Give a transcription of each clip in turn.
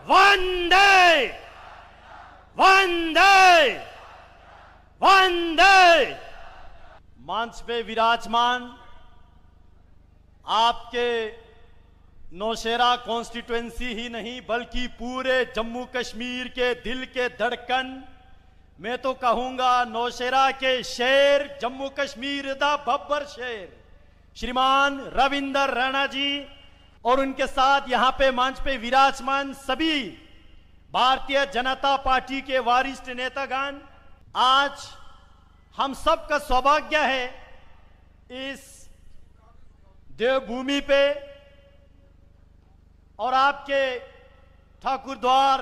वंदे वंदे वंदे। मंच पे विराजमान आपके नौशेरा कॉन्स्टिट्यूएंसी ही नहीं बल्कि पूरे जम्मू कश्मीर के दिल के धड़कन, मैं तो कहूंगा नौशेरा के शेर, जम्मू कश्मीर दा बब्बर शेर, श्रीमान रविंदर रैना जी और उनके साथ यहां पे मंच पे विराजमान सभी भारतीय जनता पार्टी के वरिष्ठ नेतागण। आज हम सब का सौभाग्य है इस देवभूमि पे और आपके ठाकुर द्वार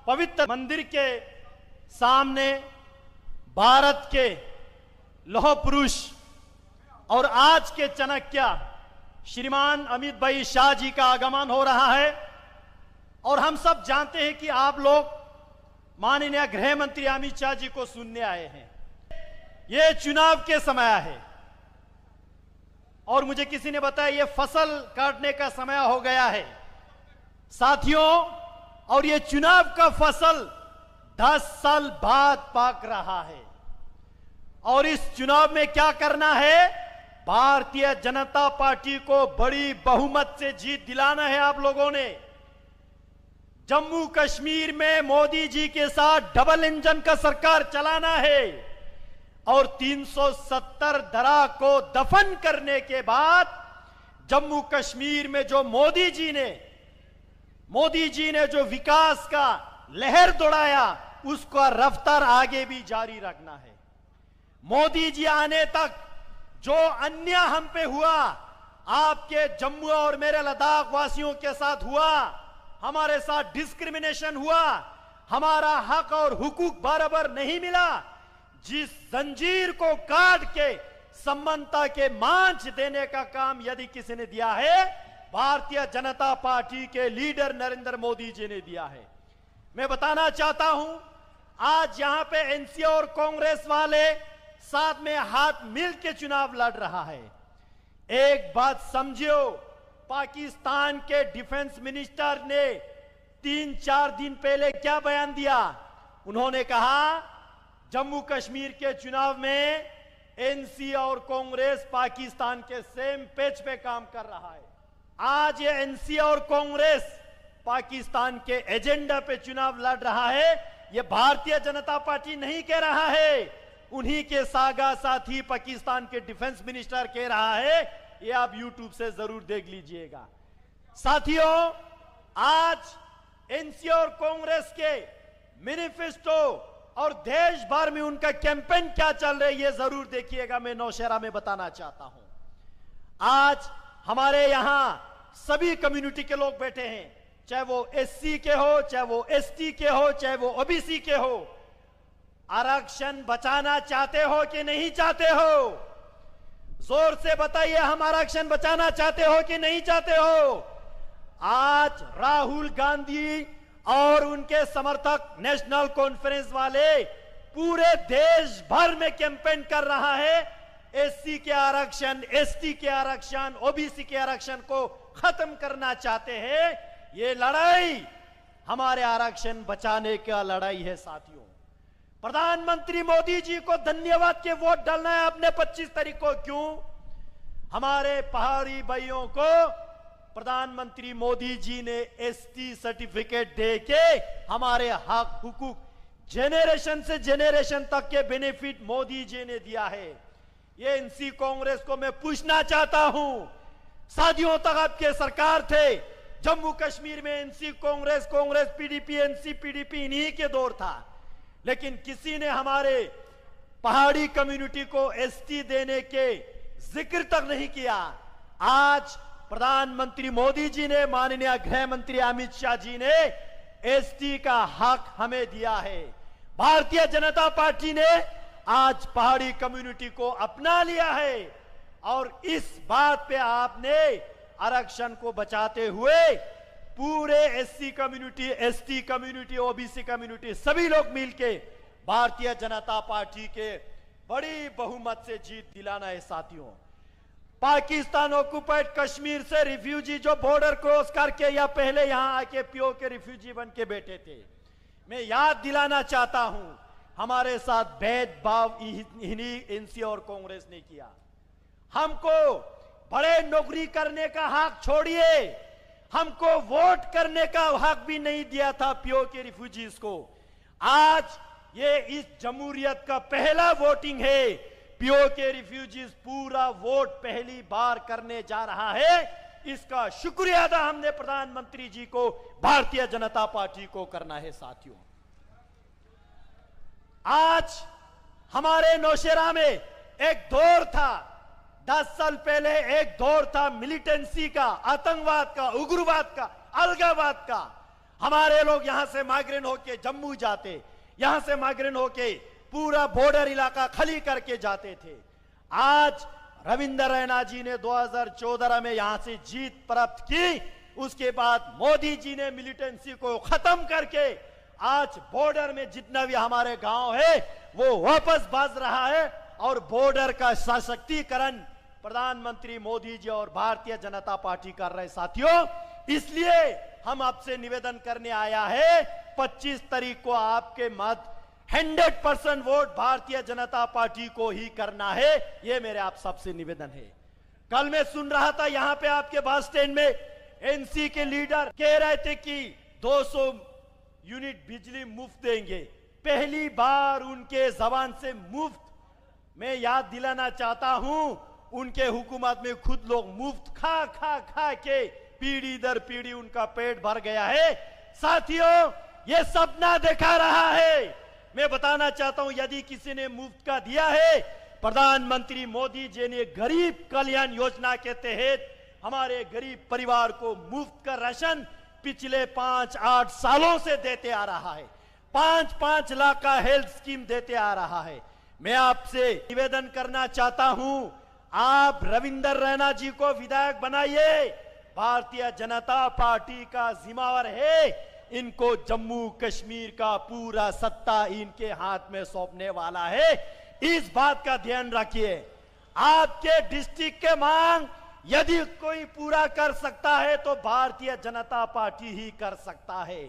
पवित्र मंदिर के सामने भारत के लौह पुरुष और आज के चाणक्य श्रीमान अमित भाई शाह जी का आगमन हो रहा है। और हम सब जानते हैं कि आप लोग माननीय गृह मंत्री अमित शाह जी को सुनने आए हैं। ये चुनाव के समय है और मुझे किसी ने बताया ये फसल काटने का समय हो गया है साथियों, और ये चुनाव का फसल 10 साल बाद पाक रहा है। और इस चुनाव में क्या करना है, भारतीय जनता पार्टी को बड़ी बहुमत से जीत दिलाना है। आप लोगों ने जम्मू कश्मीर में मोदी जी के साथ डबल इंजन का सरकार चलाना है और 370 धारा को दफन करने के बाद जम्मू कश्मीर में जो मोदी जी ने जो विकास का लहर दौड़ाया उसका रफ्तार आगे भी जारी रखना है। मोदी जी आने तक जो अन्याय हम पे हुआ, आपके जम्मू और मेरे लद्दाख वासियों के साथ हुआ, हमारे साथ डिस्क्रिमिनेशन हुआ, हमारा हक और हुकूक बराबर नहीं मिला, जिस जंजीर को काट के समानता के मंच देने का काम यदि किसी ने दिया है, भारतीय जनता पार्टी के लीडर नरेंद्र मोदी जी ने दिया है। मैं बताना चाहता हूं आज यहां पे एनसी और कांग्रेस वाले साथ में हाथ मिल के चुनाव लड़ रहा है। एक बात समझियो, पाकिस्तान के डिफेंस मिनिस्टर ने 3-4 दिन पहले क्या बयान दिया, उन्होंने कहा जम्मू कश्मीर के चुनाव में एनसी और कांग्रेस पाकिस्तान के सेम पेज पे काम कर रहा है। आज ये एनसी और कांग्रेस पाकिस्तान के एजेंडा पे चुनाव लड़ रहा है, ये भारतीय जनता पार्टी नहीं कह रहा है, उन्हीं के सागा साथी पाकिस्तान के डिफेंस मिनिस्टर कह रहा है। ये आप यूट्यूब से जरूर देख लीजिएगा। साथियों, आज एनसी और कांग्रेस के मैनिफेस्टो और देश भर में उनका कैंपेन क्या चल रहा है ये जरूर देखिएगा। मैं नौशेरा में बताना चाहता हूं आज हमारे यहां सभी कम्युनिटी के लोग बैठे हैं, चाहे वो एससी के हो, चाहे वो एसटी के हो, चाहे वो ओबीसी के हो। आरक्षण बचाना चाहते हो कि नहीं चाहते हो? जोर से बताइए, हम आरक्षण बचाना चाहते हो कि नहीं चाहते हो? आज राहुल गांधी और उनके समर्थक नेशनल कॉन्फ्रेंस वाले पूरे देश भर में कैंपेन कर रहा है, एससी के आरक्षण, एसटी के आरक्षण, ओबीसी के आरक्षण को खत्म करना चाहते हैं। ये लड़ाई हमारे आरक्षण बचाने का लड़ाई है। साथियों, प्रधानमंत्री मोदी जी को धन्यवाद के वोट डालना है अपने 25 तारीख को। क्यों? हमारे पहाड़ी भाइयों को प्रधानमंत्री मोदी जी ने एसटी सर्टिफिकेट देके हमारे हक हुकूक जेनरेशन से जेनरेशन तक के बेनिफिट मोदी जी ने दिया है। ये एनसी कांग्रेस को मैं पूछना चाहता हूं, शादियों तक आपके सरकार थे, जम्मू कश्मीर में NC Congress, Congress PDP, NC PDP इन्हीं के दौर था, लेकिन किसी ने हमारे पहाड़ी कम्युनिटी को एसटी देने के जिक्र तक नहीं किया। आज प्रधानमंत्री मोदी जी ने, माननीय गृह मंत्री अमित शाह जी ने एसटी का हक हमें दिया है। भारतीय जनता पार्टी ने आज पहाड़ी कम्युनिटी को अपना लिया है और इस बात पे आपने आरक्षण को बचाते हुए पूरे SC community, ST community, OBC community सभी लोग मिलके भारतीय जनता पार्टी के बड़ी बहुमत से जीत दिलाना है। साथियों, पाकिस्तान ऑक्युपाइड कश्मीर से रिफ्यूजी जो बॉर्डर क्रॉस करके या पहले यहां आके पीओ के रिफ्यूजी बन के बैठे थे, मैं याद दिलाना चाहता हूं, हमारे साथ भेदभाव इन्हीं एनसी और कांग्रेस ने किया। हमको बड़े नौकरी करने का हक छोड़िए, हमको वोट करने का हक भी नहीं दिया था पीओ के रिफ्यूजीज को। आज ये इस जमहूरियत का पहला वोटिंग है, पीओ के रिफ्यूजीज पूरा वोट पहली बार करने जा रहा है। इसका शुक्रिया अदा हमने प्रधानमंत्री जी को, भारतीय जनता पार्टी को करना है। साथियों, आज हमारे नौशेरा में एक दौर था, 10 साल पहले एक दौर था मिलिटेंसी का, आतंकवाद का, उग्रवाद का, अलगावाद का। हमारे लोग यहां से माइग्रेंट होके जम्मू जाते, यहां से माइग्रेंट होके पूरा बॉर्डर इलाका खाली करके जाते थे। आज रविंदर रैना जी ने 2014 में यहां से जीत प्राप्त की, उसके बाद मोदी जी ने मिलिटेंसी को खत्म करके आज बॉर्डर में जितना भी हमारे गांव है वो वापस बाज रहा है, और बॉर्डर का सशक्तिकरण प्रधानमंत्री मोदी जी और भारतीय जनता पार्टी कर रहे। साथियों, इसलिए हम आपसे निवेदन करने आया है, 25 तारीख को आपके मत 100% वोट भारतीय जनता पार्टी को ही करना है, ये मेरे आप सबसे निवेदन है। कल मैं सुन रहा था यहां पे आपके बस स्टैंड में एनसी के लीडर कह रहे थे कि 200 यूनिट बिजली मुफ्त देंगे, पहली बार उनके जबान से मुफ्त। मैं याद दिलाना चाहता हूं, उनके हुकूमत में खुद लोग मुफ्त खा खा खा के पीढ़ी दर पीढ़ी उनका पेट भर गया है। साथियों, ये सपना देखा रहा है। मैं बताना चाहता हूं, यदि किसी ने मुफ्त का दिया है, प्रधानमंत्री मोदी जी ने गरीब कल्याण योजना के तहत हमारे गरीब परिवार को मुफ्त का राशन पिछले 5-8 सालों से देते आ रहा है। 5-5 लाख का हेल्थ स्कीम देते आ रहा है। मैं आपसे निवेदन करना चाहता हूं, आप रविंदर रैना जी को विधायक बनाइए। भारतीय जनता पार्टी का जिम्मेवार है, इनको जम्मू कश्मीर का पूरा सत्ता इनके हाथ में सौंपने वाला है। इस बात का ध्यान रखिए। आपके डिस्ट्रिक्ट के मांग यदि कोई पूरा कर सकता है तो भारतीय जनता पार्टी ही कर सकता है।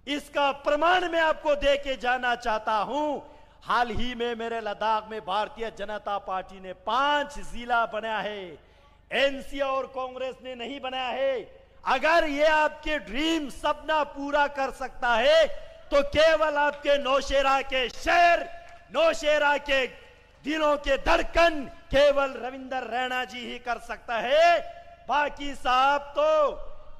इसका प्रमाण मैं आपको दे के जाना चाहता हूं। हाल ही में मेरे लद्दाख में भारतीय जनता पार्टी ने 5 जिला बनाया है, एनसी और कांग्रेस ने नहीं बनाया है। अगर ये आपके ड्रीम सपना पूरा कर सकता है तो केवल आपके नौशेरा के शहर, नौशेरा के दिलों के धड़कन केवल रविंदर रैना जी ही कर सकता है। बाकी साहब तो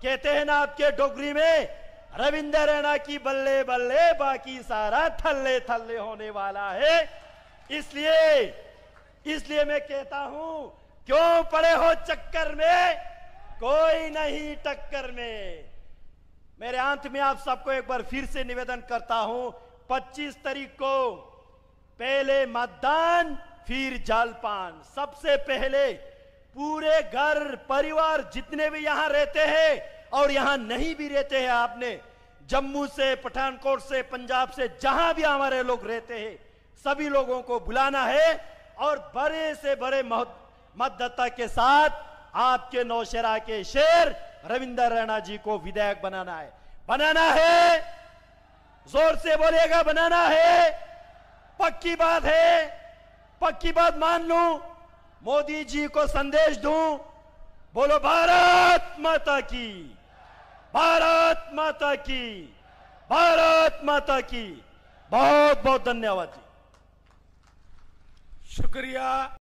कहते हैं ना आपके डोगरी में, रविंदर रैना की बल्ले बल्ले, बाकी सारा थल्ले थल्ले होने वाला है। इसलिए मैं कहता हूं, क्यों पड़े हो चक्कर में, कोई नहीं टक्कर में। मेरे अंत में आप सबको एक बार फिर से निवेदन करता हूं, 25 तारीख को पहले मतदान फिर जलपान। सबसे पहले पूरे घर परिवार जितने भी यहां रहते हैं और यहां नहीं भी रहते हैं, आपने जम्मू से, पठानकोट से, पंजाब से, जहां भी हमारे लोग रहते हैं, सभी लोगों को बुलाना है और बड़े से बड़े मतदाता के साथ आपके नौशेरा के शेर रविंदर रैना जी को विधायक बनाना है। बनाना है, जोर से बोलिएगा, बनाना है। पक्की बात है, पक्की बात मान लूं, मोदी जी को संदेश दूं, बोलो भारत माता की, भारत माता की, भारत माता की। बहुत बहुत धन्यवाद जी, शुक्रिया।